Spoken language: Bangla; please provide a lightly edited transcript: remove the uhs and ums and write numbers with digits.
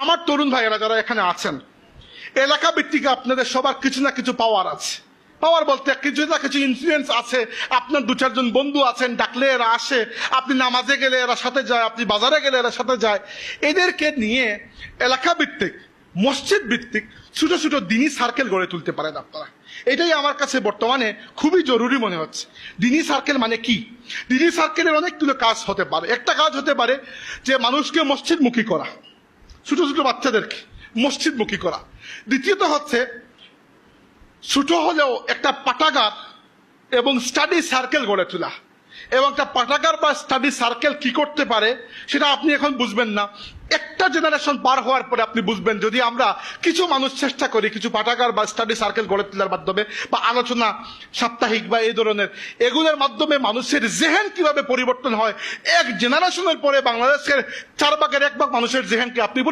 আমার তরুণ ভাইয়েরা যারা এখানে আছেন, এলাকা ভিত্তিক আপনাদের সবার কিছু না কিছু পাওয়ার আছে। পাওয়ার বলতে কিছু না কিছু ইনফ্লুয়েন্স আছে। আপনার দু চারজন বন্ধু আছেন, ডাকলে এরা আসে, আপনি নামাজে গেলে এরা সাথে যায়, আপনি বাজারে গেলে এরা সাথে যায়। এদেরকে নিয়ে এলাকা ভিত্তিক, মসজিদ ভিত্তিক ছোট ছোট দিনী সার্কেল গড়ে তুলতে পারেন আপনারা। এটাই আমার কাছে বর্তমানে খুবই জরুরি মনে হচ্ছে। দিনী সার্কেল মানে কি? দিনী সার্কেলের অনেকগুলো কাজ হতে পারে। একটা কাজ হতে পারে যে মানুষকে মসজিদমুখী করা, ছোট ছোট বাচ্চাদেরকে মসজিদমুখী করা। দ্বিতীয়ত হচ্ছে ছোট হলেও একটা পাঠাগার এবং স্টাডি সার্কেল গড়ে তোলা। এবং একটা পাঠাগার বা স্টাডি সার্কেল কি করতে পারে সেটা আপনি এখন বুঝবেন না, একটা জেনারেশন পার হওয়ার পরে আপনি বুঝবেন। যদি আমরা কিছু মানুষ চেষ্টা করি কিছু পাঠাগার বা স্টাডি সার্কেল গড়ে তোলার মাধ্যমে বা আলোচনা সাপ্তাহিক বা এই ধরনের এগুলোর মাধ্যমে মানুষের জেহেন কিভাবে পরিবর্তন হয়, এক জেনারেশনের পরে বাংলাদেশের 4 ভাগের 1 ভাগ মানুষের জেহেনকে আপনি